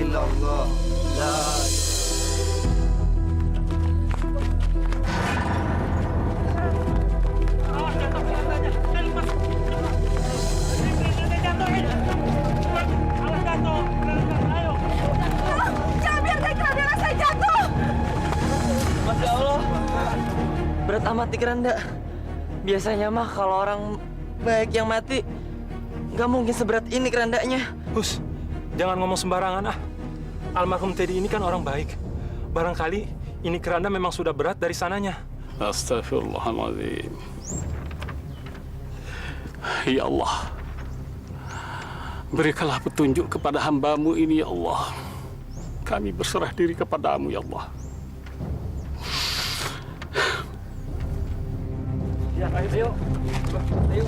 illallah. La Jangan biarkan keranda saya jatuh. Masya Allah. Berat amat di keranda. Biasanya mah kalau orang baik yang mati, nggak mungkin seberat ini kerandanya. Hus, jangan ngomong sembarangan ah. Almarhum Teddy ini kan orang baik. Barangkali ini keranda memang sudah berat dari sananya. Astagfirullahaladzim. Ya Allah, berikanlah petunjuk kepada hamba-Mu ini ya Allah. Kami berserah diri kepadamu ya Allah. Ya, ayo. Ayo.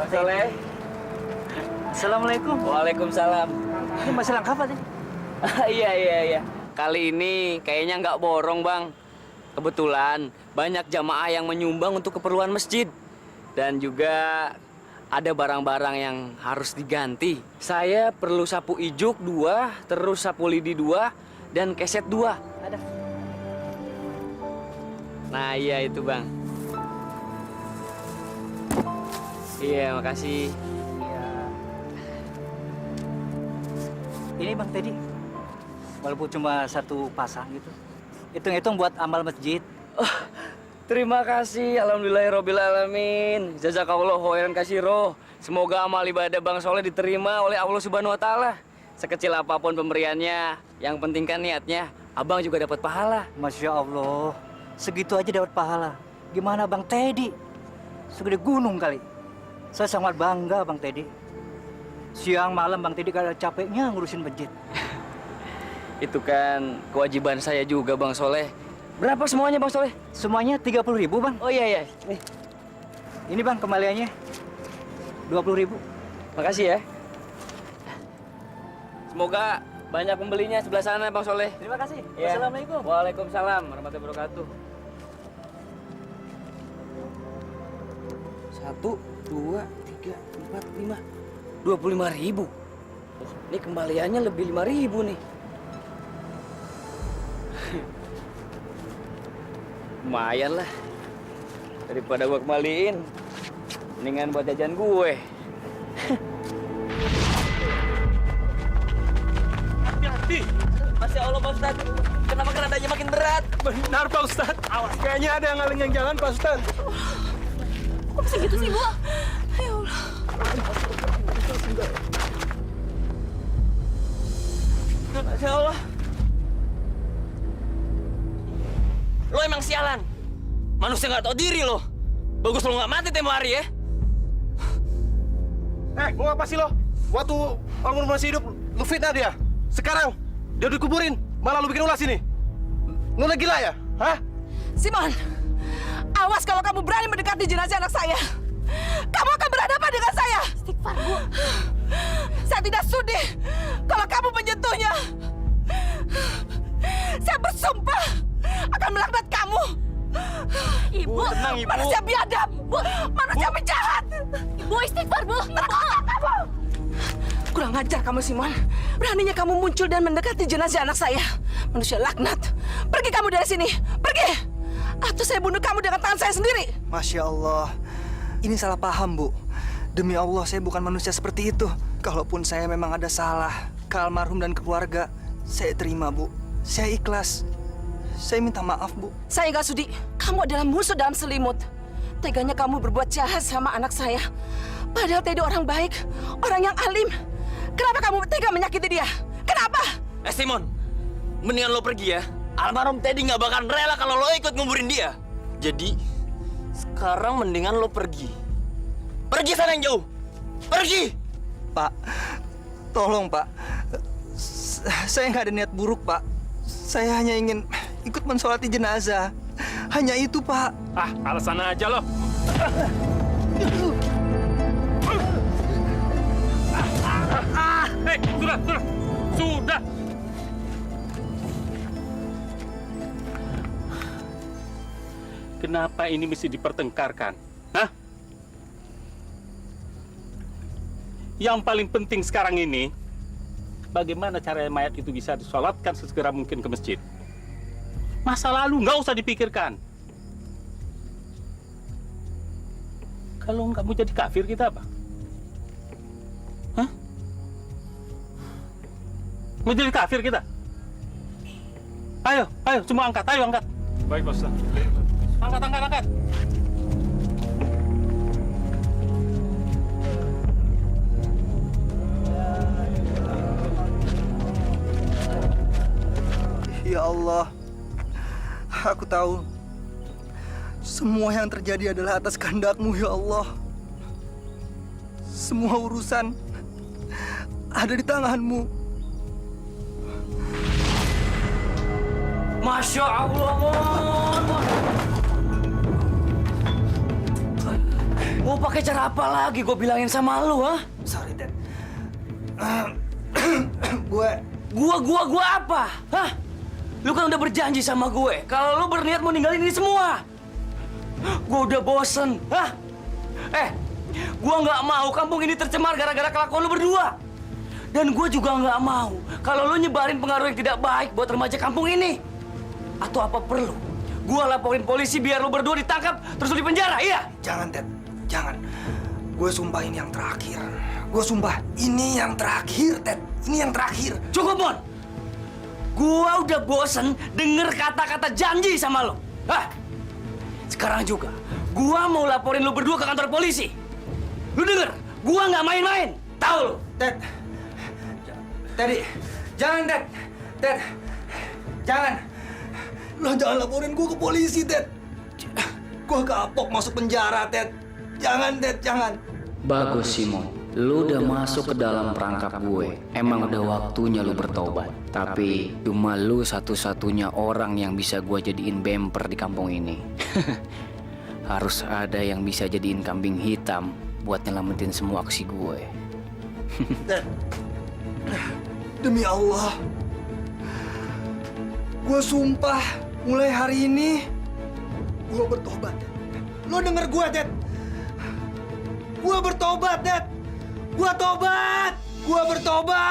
Soleh. Assalamualaikum. Waalaikumsalam. Ini masih lengkap aja. Iya. Kali ini kayaknya nggak borong, Bang. Kebetulan banyak jamaah yang menyumbang untuk keperluan masjid. Dan juga ada barang-barang yang harus diganti. Saya perlu sapu ijuk 2, terus sapu lidi 2, dan keset 2. Ada. Nah, iya itu, Bang. Iya, makasih. Iya. Ini Bang Teddy. Walaupun cuma 1 pasang gitu. Hitung-hitung buat amal masjid. Oh, terima kasih. Alhamdulillahirrabbilalamin. Jazakallah khairan katsiro. Semoga amal ibadah Bang Soleh diterima oleh Allah Subhanahu wa taala. Sekecil apapun pemberiannya, yang penting kan niatnya. Abang juga dapat pahala. Masya Allah. Segitu aja dapat pahala. Gimana Bang Teddy? Segede gunung kali. Saya sangat bangga Bang Teddy. Siang malam Bang Teddy kada capeknya ngurusin masjid. Itu kan kewajiban saya juga, Bang Soleh. Berapa semuanya, Bang Soleh? Semuanya 30.000 Bang. Oh iya. Nih, Ini Bang kembaliannya 20.000. makasih ya. Semoga banyak pembelinya sebelah sana, Bang Soleh. Terima kasih. Ya. Assalamualaikum. Waalaikumsalam warahmatullahi wabarakatuh. 1, 2, 3, 4, 5. 25.000. Oh, ini kembaliannya lebih 5.000 nih. Lumayan lah. Daripada gua kembaliin, mendingan buat jajan gue. Hati-hati. Masya Allah, Pak Ustadz. Kenapa kerandanya makin berat? Benar Pak Ustadz. Awas. Kayaknya ada yang ngalengin jalan Pak Ustadz. Kok bisa gitu sih, Bu? Ya Allah. Masya Allah. Lo emang sialan. Manusia nggak tahu diri lo. Bagus lo nggak mati tempo hari ya. Mau apa sih lo? Waktu almarhum masih hidup, lu fitnah dia. Sekarang dia dikuburin, malah lu bikin ulah sini. Lu lagi gila ya? Hah? Simon, awas kalau kamu berani mendekati jenazah anak saya. Kamu akan berhadapan dengan saya. Istighfar, Bu. Saya tidak sudi kalau kamu menyentuhnya. Saya bersumpah akan melaknat kamu. Ibu, tenang, Ibu. Manusia biadab, manusia penjahat. Ibu istighfar, Bu. Terkutuk kamu. Kurang ajar kamu, Simon. Beraninya kamu muncul dan mendekati jenazah anak saya. Manusia laknat. Pergi kamu dari sini. Pergi. Atau saya bunuh kamu dengan tangan saya sendiri. Masya Allah, ini salah paham, Bu. Demi Allah, saya bukan manusia seperti itu. Kalaupun saya memang ada salah ke almarhum dan keluarga, saya terima, Bu. Saya ikhlas. Saya minta maaf, Bu. Saya nggak sudi. Kamu adalah musuh dalam selimut. Teganya kamu berbuat jahat sama anak saya. Padahal Teddy orang baik, orang yang alim. Kenapa kamu tega menyakiti dia? Kenapa? Simon, mendingan lo pergi ya. Almarhum Teddy nggak bakalan rela kalau lo ikut nguburin dia. Jadi, sekarang mendingan lo pergi. Pergi sana yang jauh. Pergi! Pak, tolong, Pak. Saya nggak ada niat buruk, Pak. Saya hanya ingin ikut mensolati jenazah. Hanya itu, Pak. Ah, alasan aja lo. Hei, sudah. Kenapa ini mesti dipertengkarkan? Hah? Yang paling penting sekarang ini, bagaimana cara mayat itu bisa disolatkan sesegera mungkin ke masjid. Masa lalu nggak usah dipikirkan. Kalau nggak mau jadi kafir, kita apa? Hah? Mau jadi kafir kita? Ayo, semua angkat, ayo angkat. Baik, Pak Ustaz. Angkat. Ya Allah, aku tahu semua yang terjadi adalah atas kehendak-Mu, ya Allah. Semua urusan ada di tangan-Mu. Masya Allah, Mon. Mau pakai cara apa lagi gue bilangin sama lu, ha? Sorry, Dad. Gue Apa? Hah? Lu kan udah berjanji sama gue kalau lu berniat mau ninggalin ini semua. Gue udah bosen, hah? Gue nggak mau kampung ini tercemar gara-gara kelakuan lu berdua. Dan gue juga nggak mau kalau lu nyebarin pengaruh yang tidak baik buat remaja kampung ini. Atau apa perlu? Gue laporin polisi biar lu berdua ditangkap terus lu dipenjara, iya? Jangan, Dad. Jangan. Gue sumpah ini yang terakhir. Gue sumpah ini yang terakhir, Dad. Ini yang terakhir. Cukup, Mon. Gue udah bosen denger kata-kata janji sama lo. Hah? Sekarang juga, gue mau laporin lu berdua ke kantor polisi. Lu denger? Gue nggak main-main. Tahu lo? Dad. Teddy. Jangan, Dad. Dad. Jangan. Lo jangan laporin gue ke polisi, Dad. Gue kapok masuk penjara, Dad. Jangan, Dad. Jangan. Bagus, Simon. Lu udah masuk ke dalam perangkap gue. Emang udah waktunya lu bertobat. Tapi cuma lu satu-satunya orang yang bisa gue jadiin bemper di kampung ini. Harus ada yang bisa jadiin kambing hitam buat nyelamatin semua aksi gue. Dad. Demi Allah. Gue sumpah mulai hari ini gue bertobat. Lo denger gue, Dad. Gue bertobat, Dad. Gue tobat. Gue bertobat.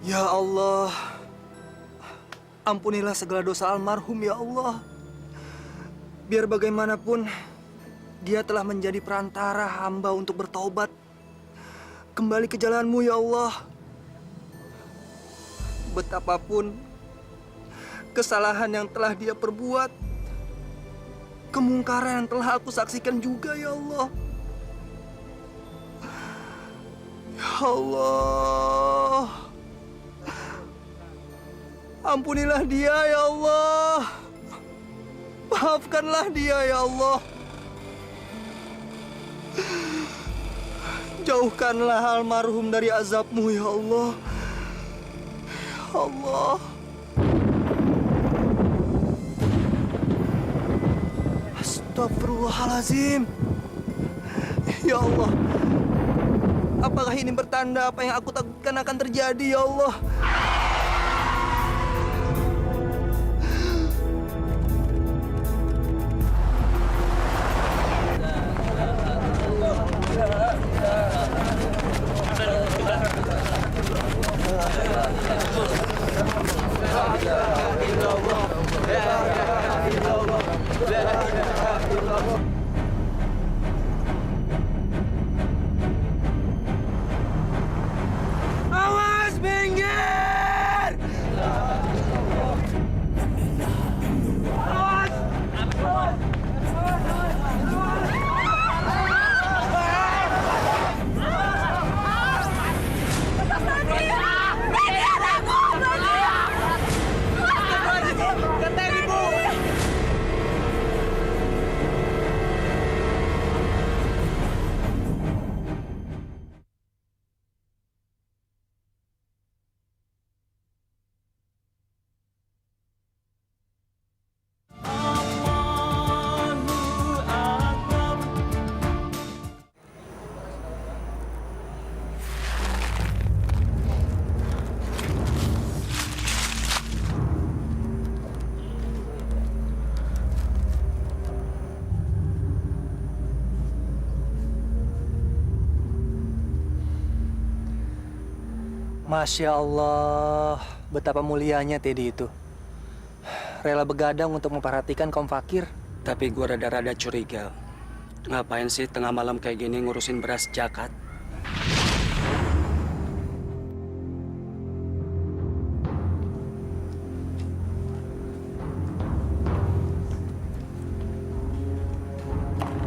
Ya Allah, ampunilah segala dosa almarhum, ya Allah. Biar bagaimanapun, dia telah menjadi perantara hamba untuk bertaubat. Kembali ke jalan-Mu, ya Allah. Betapapun kesalahan yang telah dia perbuat, kemungkaran yang telah aku saksikan juga, ya Allah. Allah. Ampunilah dia ya Allah. Maafkanlah dia ya Allah. Jauhkanlah almarhum dari azab-Mu ya Allah. Ya Allah. Astagfirullahalazim. Ya Allah. Apakah ini bertanda apa yang aku takutkan akan terjadi ya Allah? Awas minggir! Masya Allah, betapa mulianya Teddy itu. Rela begadang untuk memperhatikan kaum fakir. Tapi gue rada-rada curiga. Ngapain sih tengah malam kayak gini ngurusin beras zakat?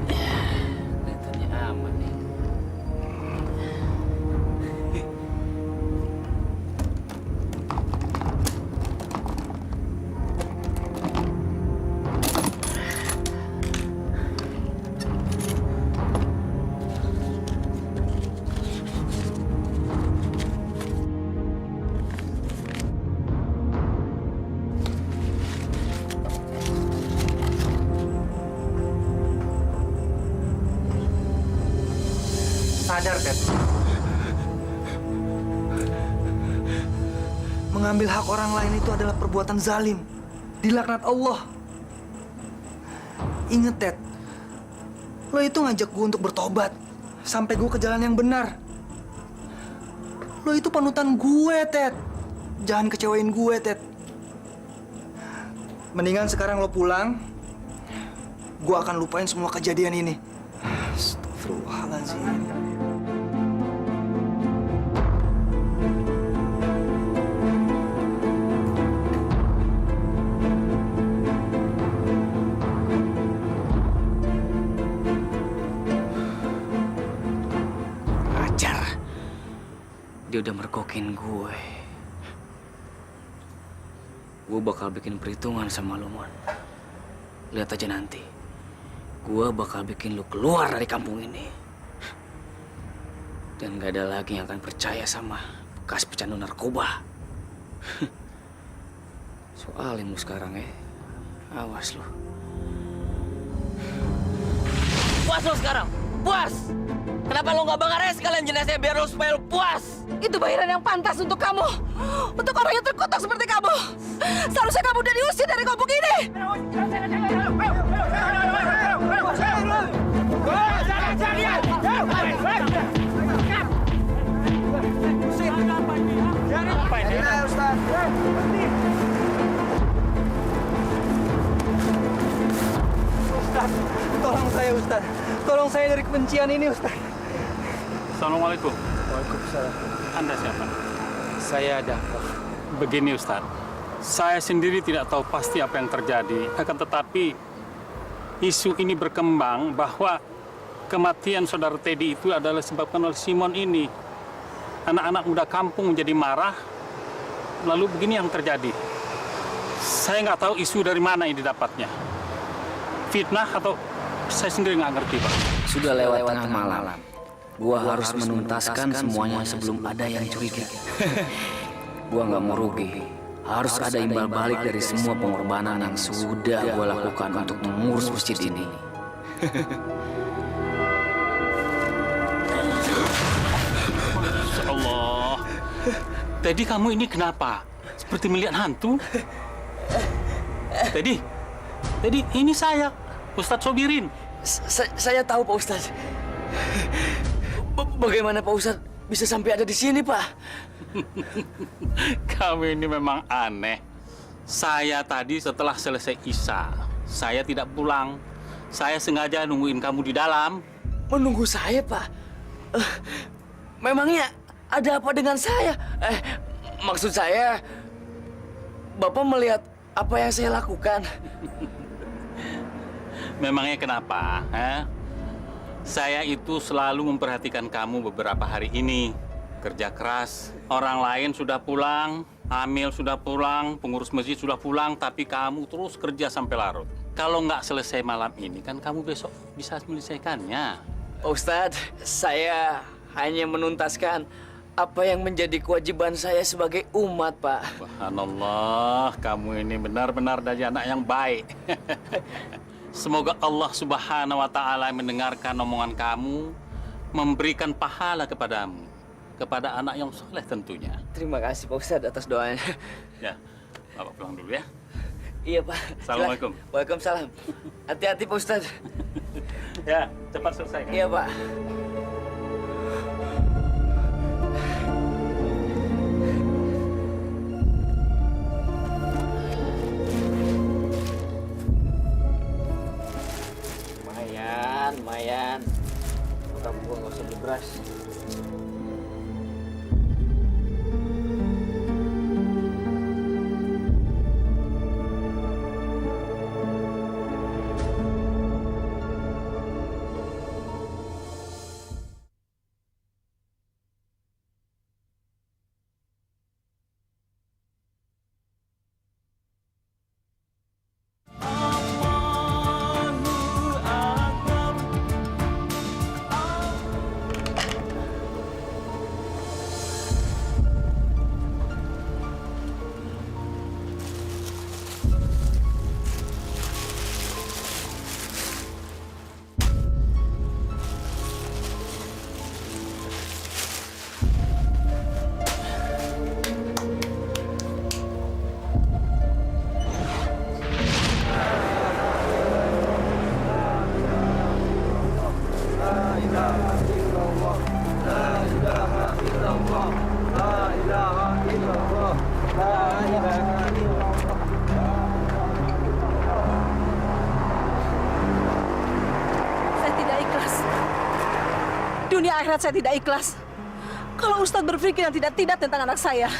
Kelihatannya aman nih. Sadar, Ted. Mengambil hak orang lain itu adalah perbuatan zalim. Dilaknat Allah. Ingat, Ted. Lo itu ngajak gue untuk bertobat. Sampai gue ke jalan yang benar. Lo itu panutan gue, Ted. Jangan kecewain gue, Ted. Mendingan sekarang lo pulang. Gue akan lupain semua kejadian ini. Astagfirullahaladzim. Ajar. Dia udah mergokin gue. Gue bakal bikin perhitungan sama lu, Mon. Lihat aja nanti. Gue bakal bikin lu keluar dari kampung ini. Dan gak ada lagi yang akan percaya sama bekas pecandu narkoba. Soalin lu sekarang ya. Awas lu. Puas lu sekarang! Puas! Kenapa lu gak bakar sekalian jenazahnya biar lu supaya lu puas? Itu bayaran yang pantas untuk kamu. Untuk orang yang terkutuk seperti kamu. Seharusnya kamu udah diusir dari kampung ini. Ustaz, tolong saya, Ustaz. Tolong saya dari kebencian ini, Ustaz. Assalamualaikum. Waalaikumsalam. Anda siapa? Saya Daftar. Begini Ustaz, saya sendiri tidak tahu pasti apa yang terjadi. Akan tetapi isu ini berkembang bahwa kematian saudara Teddy itu adalah disebabkan oleh Simon ini. anak-anak muda kampung menjadi marah, lalu begini yang terjadi. Saya nggak tahu isu dari mana ini dapatnya. Fitnah atau saya sendiri nggak ngerti, Pak. Sudah lewat tengah malam. Gua harus menuntaskan semuanya sebelum ada yang curiga. Gua nggak mau rugi. Harus ada imbal balik dari semua pengorbanan yang sudah gua lakukan untuk mengurus masjid ini. Masya Allah. Teddy, kamu ini kenapa? Seperti melihat hantu. Teddy, ini saya, Ustadz Sobirin. Saya tahu, Pak Ustadz. Bagaimana Pak Ustadz bisa sampai ada di sini, Pak? Kamu ini memang aneh. Saya tadi setelah selesai Isya, saya tidak pulang. Saya sengaja nungguin kamu di dalam. Menunggu saya, Pak? Memangnya ada apa dengan saya? Maksud saya, Bapak melihat apa yang saya lakukan. Memangnya kenapa? Saya itu selalu memperhatikan kamu beberapa hari ini. Kerja keras. Orang lain sudah pulang, Amil sudah pulang, pengurus masjid sudah pulang, tapi kamu terus kerja sampai larut. Kalau nggak selesai malam ini, kan kamu besok bisa menyelesaikannya. Pak Ustadz, saya hanya menuntaskan apa yang menjadi kewajiban saya sebagai umat, Pak. Subhanallah, kamu ini benar-benar dari anak yang baik. Semoga Allah Subhanahu wa Ta'ala mendengarkan omongan kamu, memberikan pahala kepadamu, kepada anak yang soleh tentunya. Terima kasih Pak Ustadz atas doanya. Ya, Bapak pulang dulu ya. Iya, Pak. Assalamualaikum. Waalaikumsalam. Hati-hati Pak Ustadz. Ya, cepat selesaikan. Iya, Pak. Lumayan. Kamu gua nggak usah beli beras. Dunia akhirat saya tidak ikhlas. Kalau Ustadz berpikir yang tidak-tidak tentang anak saya.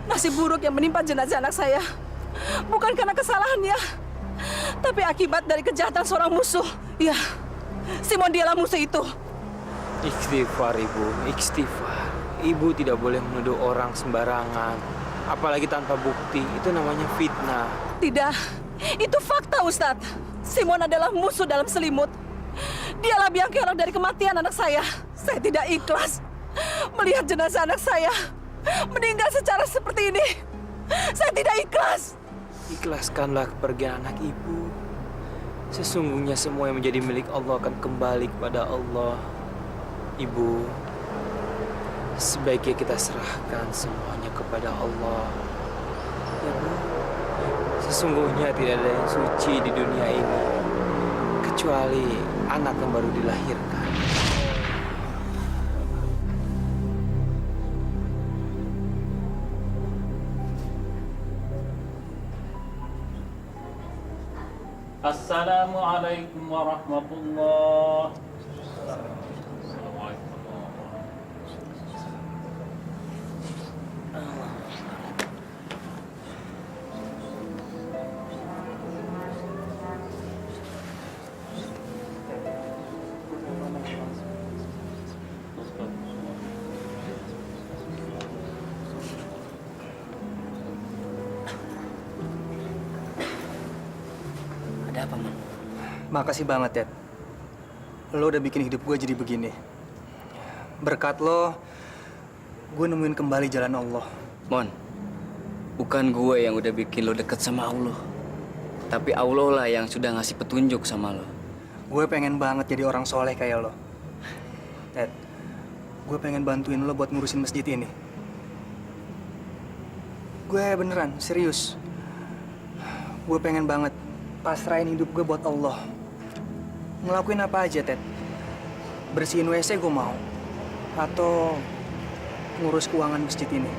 Nasib buruk yang menimpa jenazah anak saya bukan karena kesalahannya, tapi akibat dari kejahatan seorang musuh. Ya, Simon dialah musuh itu. Istighfar, Ibu. Istighfar. Ibu tidak boleh menuduh orang sembarangan. Apalagi tanpa bukti. Itu namanya fitnah. Tidak, itu fakta Ustadz. Simon adalah musuh dalam selimut. Dialah biang kerok dari kematian anak saya. Saya tidak ikhlas melihat jenazah anak saya meninggal secara seperti ini. Saya tidak ikhlas. Ikhlaskanlah kepergian anak Ibu. Sesungguhnya semua yang menjadi milik Allah akan kembali kepada Allah. Ibu, sebaiknya kita serahkan semuanya kepada Allah. Ya, Bu. Sesungguhnya tidak ada yang suci di dunia ini kecuali anak yang baru dilahirkan. Assalamualaikum warahmatullahi Makasih banget, Ted. Lo udah bikin hidup gue jadi begini. Berkat lo, gue nemuin kembali jalan Allah. Mon, bukan gue yang udah bikin lo deket sama Allah. Tapi Allah lah yang sudah ngasih petunjuk sama lo. Gue pengen banget jadi orang soleh kayak lo. Ted, gue pengen bantuin lo buat ngurusin masjid ini. Gue beneran, serius. Gue pengen banget pasrahin hidup gue buat Allah. Ngelakuin apa aja, Ted. Bersihin WC gue mau. Atau ngurus keuangan masjid ini.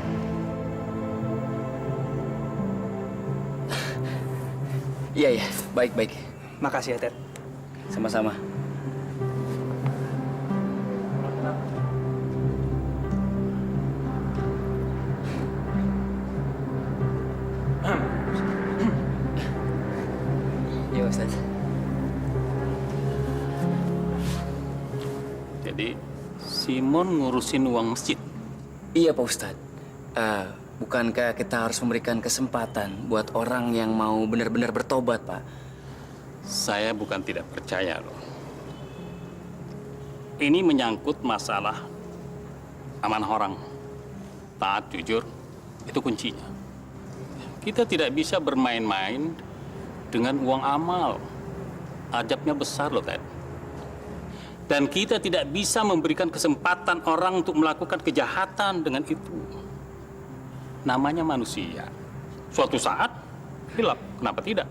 Iya, baik-baik. Makasih ya, Ted. Sama-sama. Iya, Ustaz. Jadi, Simon ngurusin uang masjid. Iya, Pak Ustadz. Bukankah kita harus memberikan kesempatan buat orang yang mau benar-benar bertobat, Pak? Saya bukan tidak percaya loh. Ini menyangkut masalah amanah orang. Taat, jujur, itu kuncinya. Kita tidak bisa bermain-main dengan uang amal. Ajabnya besar loh, Ted. Dan kita tidak bisa memberikan kesempatan orang untuk melakukan kejahatan dengan itu. Namanya manusia. Suatu saat, hilap. Kenapa tidak?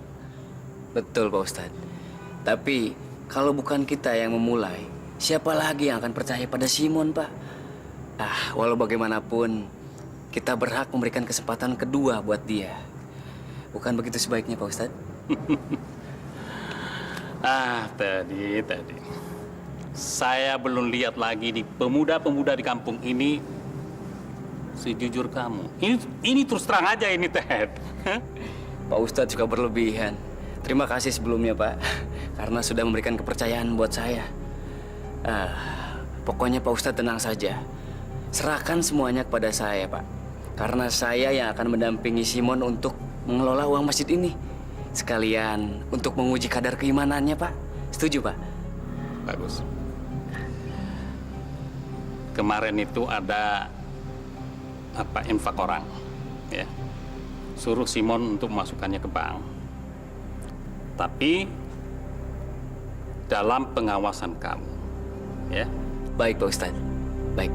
Betul, Pak Ustadz. Tapi kalau bukan kita yang memulai, siapa lagi yang akan percaya pada Simon, Pak? Walau bagaimanapun, kita berhak memberikan kesempatan kedua buat dia. Bukan begitu sebaiknya, Pak Ustadz? Tadi. Saya belum lihat lagi di pemuda-pemuda di kampung ini sejujur kamu. Ini terus terang aja ini, Ted. Pak Ustadz juga berlebihan. Terima kasih sebelumnya, Pak. Karena sudah memberikan kepercayaan buat saya. Pokoknya Pak Ustadz tenang saja. Serahkan semuanya kepada saya, Pak. Karena saya yang akan mendampingi Simon untuk mengelola uang masjid ini. Sekalian untuk menguji kadar keimanannya, Pak. Setuju, Pak? Bagus. Kemarin itu ada infak orang, ya. Suruh Simon untuk memasukkannya ke bank. Tapi dalam pengawasan kamu, ya. Baik, Pak Ustadz. Baik.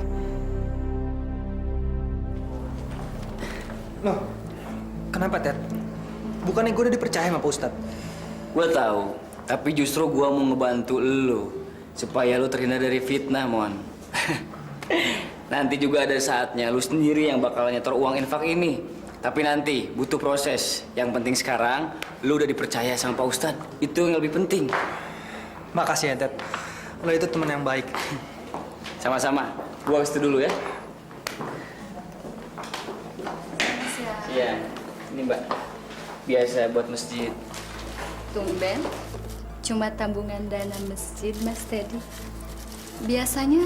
Loh, kenapa, Ted? Bukannya gue udah dipercaya sama Pak Ustadz? Gue tahu, tapi justru gue mau ngebantu lo supaya lo terhindar dari fitnah, Mon. Nanti juga ada saatnya lu sendiri yang bakal nyetor uang infak ini. Tapi nanti butuh proses. Yang penting sekarang lu udah dipercaya sama Pak Ustadz. Itu yang lebih penting. Makasih ya, Ted. Lo itu teman yang baik. Sama-sama. Gua ke situ dulu ya. Iya. Ini, Mbak. Biasa buat masjid. Tumben, cuma tabungan dana masjid, Mas Teddy. Biasanya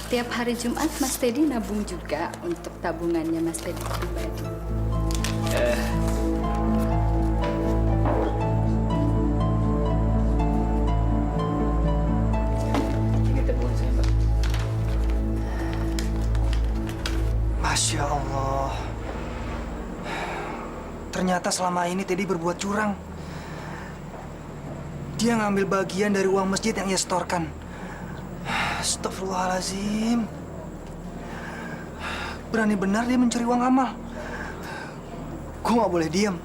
tiap hari Jumat Mas Teddy nabung juga untuk tabungannya Mas Teddy pribadi. Ini tabungan saya, Mbak. Masya Allah. Ternyata selama ini Teddy berbuat curang. Dia ngambil bagian dari uang masjid yang ia setorkan. Astagfirullahaladzim. Berani benar dia mencuri uang amal. Gue gak boleh diam.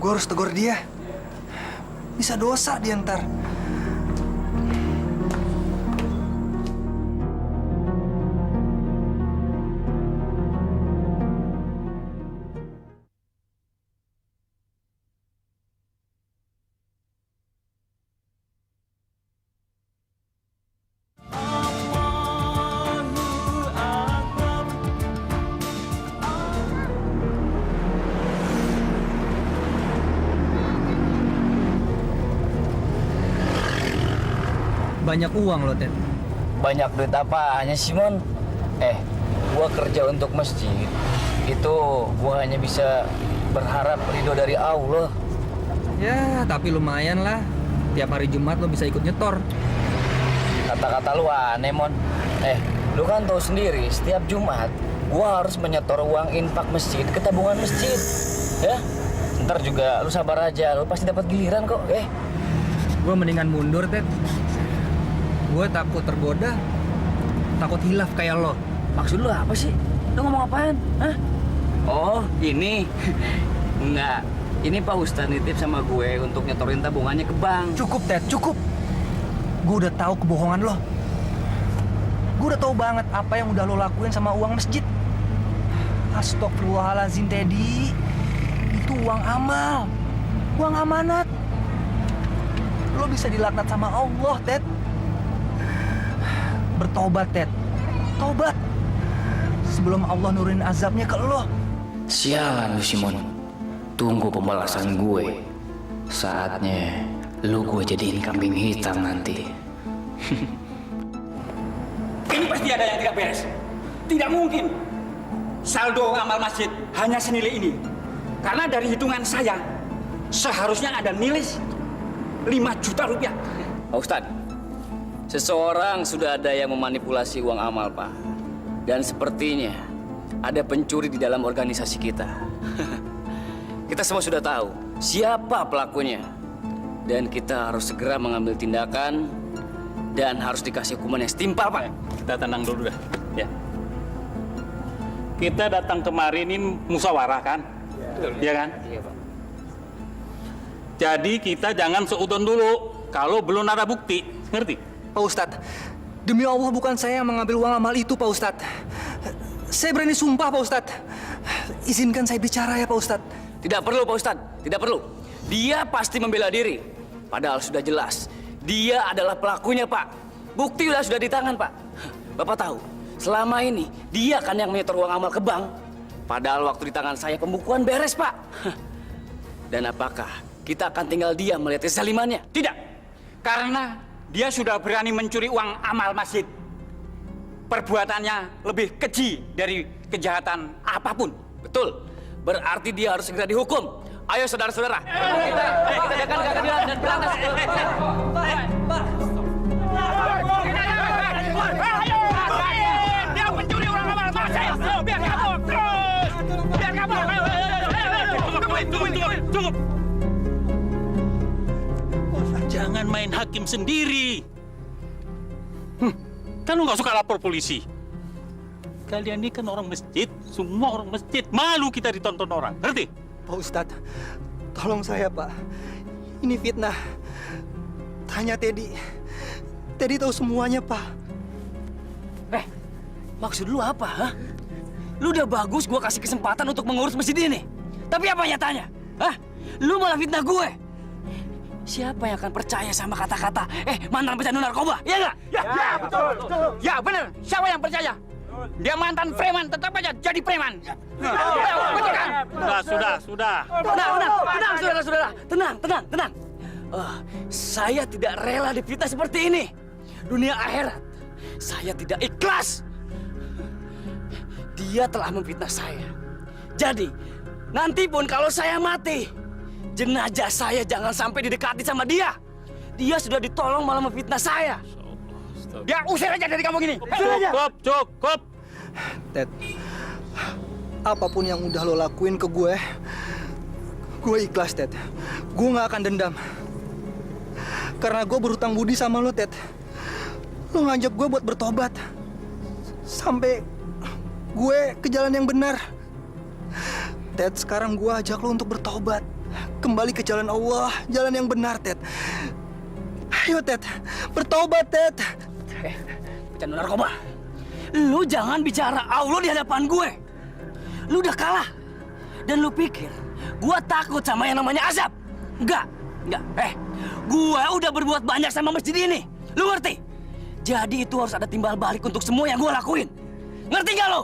Gue harus tegur dia. Bisa dosa dia ntar. Banyak uang loh, Ted. Banyak duit apaannya, Simon? Gua kerja untuk masjid. Itu gua hanya bisa berharap ridho dari Allah. Ya, tapi lumayan lah. Tiap hari Jumat lo bisa ikut nyetor. Kata-kata lu aneh, Mon. Lu kan tahu sendiri, setiap Jumat gua harus menyetor uang infak masjid ke tabungan masjid. Ya? Ntar juga lu sabar aja, lu pasti dapat giliran kok. Gue mendingan mundur, Ted. Gue takut tergoda, takut hilaf kayak lo. Maksud lu apa sih? Lu ngomong apaan? Hah? Oh, ini. Enggak. Ini Pak Ustadz nitip sama gue untuk nyetorin tabungannya ke bank. Cukup, Ted, cukup. Gue udah tahu kebohongan lo. Gue udah tahu banget apa yang udah lo lakuin sama uang masjid. Astagfirullahaladzim, Teddy. Itu uang amal. Uang amanat. Lo bisa dilaknat sama Allah, Ted. Bertobat, Ted. Tobat. Sebelum Allah nurunin azabnya ke lo. Sialan lu, Simon. Tunggu pembalasan gue. Saatnya lu gue jadiin kambing hitam nanti. Ini pasti ada yang tidak beres. Tidak mungkin saldo amal masjid hanya senilai ini. Karena dari hitungan saya, seharusnya ada nilai 5 juta rupiah. Pak Ustadz, seseorang sudah ada yang memanipulasi uang amal, Pak. Dan sepertinya ada pencuri di dalam organisasi kita. Kita semua sudah tahu siapa pelakunya. Dan kita harus segera mengambil tindakan dan harus dikasih hukuman yang setimpal, Pak. Kita tenang dulu dah, ya. Kita datang kemari ini musyawarah kan? Iya kan? Iya, Pak. Jadi kita jangan seudon dulu kalau belum ada bukti, ngerti? Pak Ustadz, demi Allah bukan saya yang mengambil uang amal itu, Pak Ustadz. Saya berani sumpah, Pak Ustadz. Izinkan saya bicara ya, Pak Ustadz. Tidak perlu, Pak Ustadz. Tidak perlu. Dia pasti membela diri. Padahal sudah jelas. Dia adalah pelakunya, Pak. Bukti sudah di tangan, Pak. Bapak tahu, selama ini dia kan yang menyetor uang amal ke bank. Padahal waktu di tangan saya pembukuan beres, Pak. Dan apakah kita akan tinggal diam melihat kesalimannya? Tidak. Karena dia sudah berani mencuri uang amal masjid. Perbuatannya lebih keji dari kejahatan apapun. Betul. Berarti dia harus segera dihukum. Ayo saudara-saudara. Kita adakan keadilan dan berantas. Dia mencuri uang amal masjid. Biar kabur terus. Biar kabur. Cukup. Jangan main hakim sendiri. Kan lu nggak suka lapor polisi. Kalian ini kan orang masjid, semua orang masjid. Malu kita ditonton orang, ngerti? Pak Ustadz, tolong saya, Pak. Ini fitnah. Tanya Teddy. Teddy tahu semuanya, Pak. Maksud lu apa, ha? Lu udah bagus gua kasih kesempatan untuk mengurus masjid ini. Tapi apa nyatanya? Hah? Lu malah fitnah gue. Siapa yang akan percaya sama kata-kata mantan pecandu narkoba? Iya nggak? Ya, betul. Ya, benar. Siapa yang percaya? Dia mantan preman, tetap aja jadi preman. Betul kan? Sudah. Tenang, saudara-saudara. Tenang. Saya tidak rela difitnah seperti ini. Dunia akhirat, saya tidak ikhlas. Dia telah memfitnah saya. Jadi, nanti pun kalau saya mati, jenazah saya jangan sampai didekati sama dia. Dia sudah ditolong malah memfitnah saya. Dia usir aja dari kampung ini. Cukup. Ted, apapun yang udah lo lakuin ke gue ikhlas, Ted. Gue nggak akan dendam. Karena gue berhutang budi sama lo, Ted. Lo ngajak gue buat bertobat. Sampai gue ke jalan yang benar. Ted, sekarang gue ajak lo untuk bertobat. Kembali ke jalan Allah, jalan yang benar, Ted. Ayo, Ted. Bertobat, Ted. Pecandu narkoba. Lu jangan bicara Allah di hadapan gue. Lu udah kalah. Dan lu pikir gue takut sama yang namanya azab? Enggak. Gue udah berbuat banyak sama masjid ini. Lu ngerti? Jadi itu harus ada timbal balik untuk semua yang gue lakuin. Ngerti gak lo?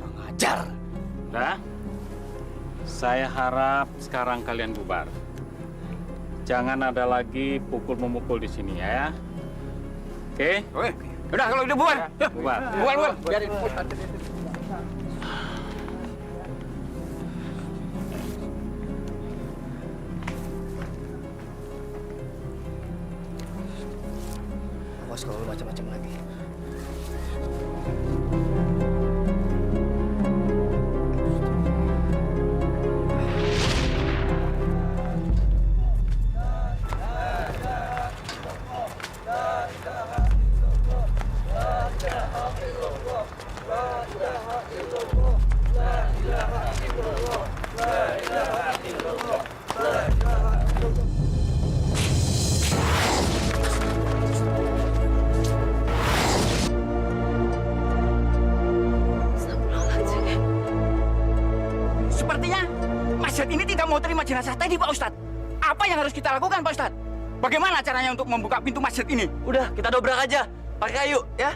Pengajar. Nah, saya harap sekarang kalian bubar. Jangan ada lagi pukul-memukul di sini ya. Oke? Udah kalau udah bubar. Bubar. Bubar. Biarin. Awas kalau lu macam-macam lagi. Sepertinya masjid ini tidak mau terima jenazah tadi, Pak Ustadz. Apa yang harus kita lakukan, Pak Ustadz? Bagaimana caranya untuk membuka pintu masjid ini? Udah, kita dobrak aja. Pakai kayu, ya.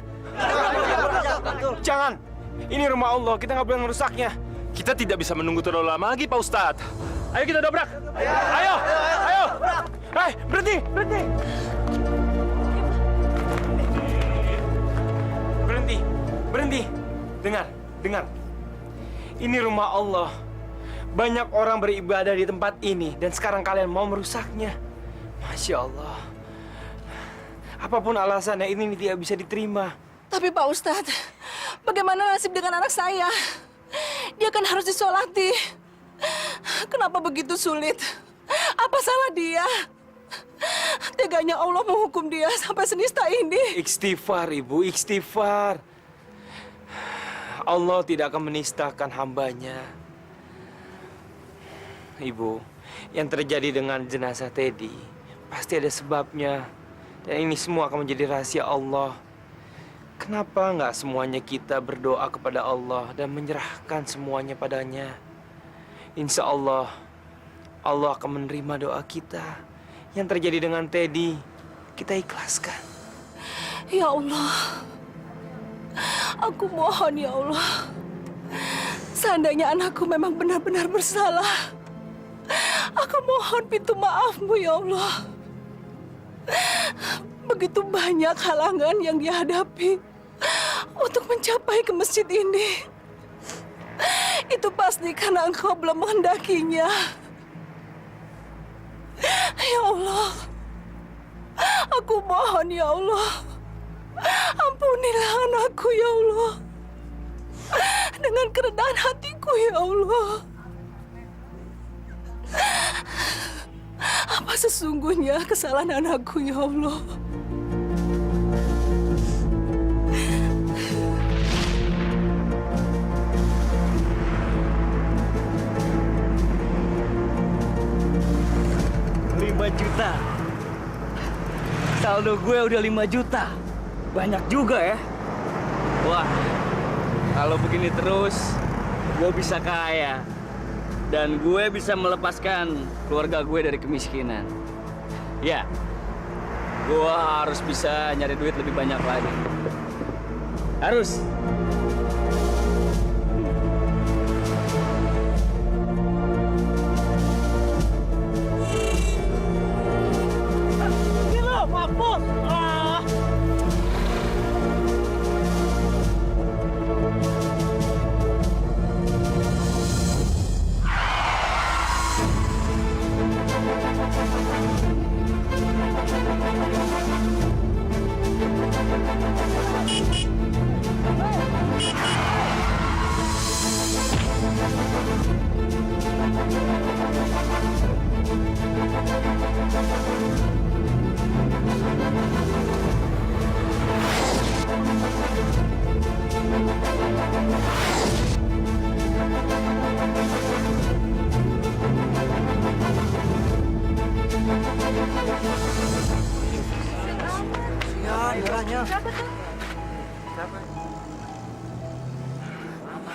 Jangan. Ini rumah Allah, kita nggak boleh merusaknya. Kita tidak bisa menunggu terlalu lama lagi, Pak Ustadz. Ayo kita dobrak. Ayo. Hei, berhenti. Berhenti. Dengar. Ini rumah Allah. Banyak orang beribadah di tempat ini, dan sekarang kalian mau merusaknya. Masya Allah. Apapun alasannya, ini tidak bisa diterima. Tapi Pak Ustadz, bagaimana nasib dengan anak saya? Dia kan harus disolati. Kenapa begitu sulit? Apa salah dia? Teganya Allah menghukum dia sampai senista ini. Istighfar, Ibu, istighfar. Allah tidak akan menistakan hambanya. Ibu, yang terjadi dengan jenazah Teddy pasti ada sebabnya. Dan ini semua akan menjadi rahasia Allah. Kenapa nggak semuanya kita berdoa kepada Allah dan menyerahkan semuanya padanya? Insya Allah, Allah akan menerima doa kita. Yang terjadi dengan Teddy, kita ikhlaskan. Ya Allah, aku mohon ya Allah. Seandainya anakku memang benar-benar bersalah, aku mohon pintu maaf-Mu ya Allah. Begitu banyak halangan yang dihadapi untuk mencapai ke masjid ini. Itu pasti karena Engkau belum menghendakinya. Ya Allah, aku mohon ya Allah, ampunilah anakku ya Allah. Dengan kerendahan hatiku ya Allah. Apa sesungguhnya kesalahan anakku ya Allah? Juta. Saldo gue udah 5 juta. Banyak juga ya. Wah, kalau begini terus, gue bisa kaya. Dan gue bisa melepaskan keluarga gue dari kemiskinan. Ya, gue harus bisa nyari duit lebih banyak lagi. Harus.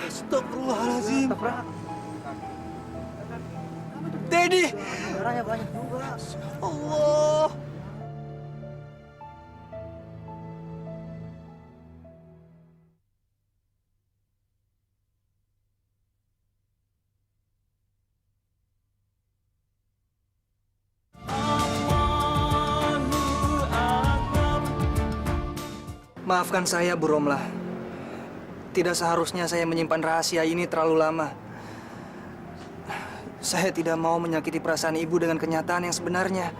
Astagfirullahaladzim. Teddy. Darahnya banyak juga. Allah. Maafkan saya, Bu Romlah. Tidak seharusnya saya menyimpan rahasia ini terlalu lama. Saya tidak mau menyakiti perasaan Ibu dengan kenyataan yang sebenarnya.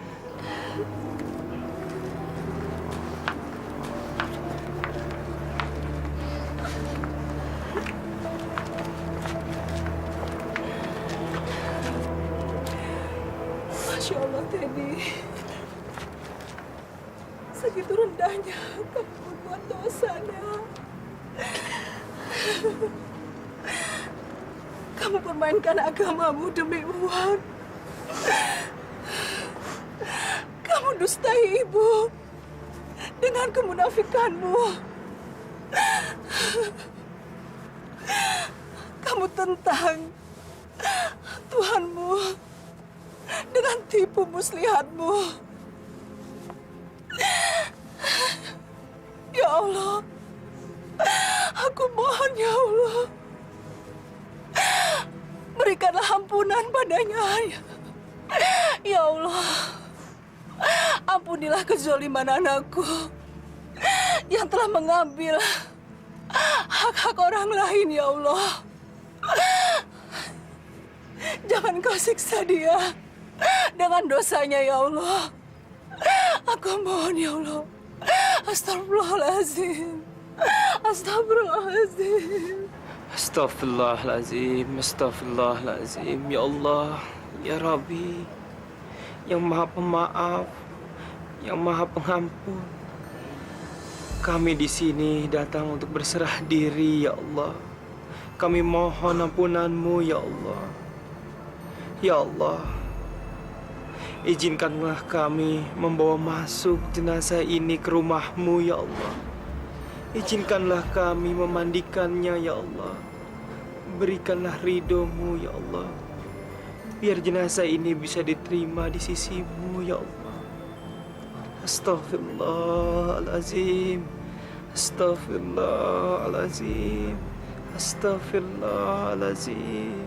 Teddy, segitu rendahnya kamu berbuat dosa, nak. Kamu permainkan agamamu demi uang. Kamu dustai ibu dengan kemunafikanmu. Kamu tentang Tuhanmu dengan tipu muslihatmu. Ya Allah, aku mohon ya Allah, berikanlah ampunan padanya. Ya Allah, ampunilah kezaliman anakku yang telah mengambil hak-hak orang lain, ya Allah. Jangan kau siksa dia dengan dosanya, ya Allah. Aku mohon, ya Allah. Astagfirullahaladzim. Astagfirullahaladzim. Astagfirullahalazim, astagfirullahalazim. Ya Allah, ya Rabbi, yang Maha Pemaaf, yang Maha Pengampun. Kami di sini datang untuk berserah diri, ya Allah. Kami mohon ampunan-Mu, ya Allah. Ya Allah, izinkanlah kami membawa masuk jenazah ini ke rumah-Mu, ya Allah. Izinkanlah kami memandikannya, ya Allah. Berikanlah ridho-Mu, ya Allah. Biar jenazah ini bisa diterima di sisi-Mu, ya Allah. Astaghfirullahalazim. Astaghfirullahalazim. Astaghfirullahalazim.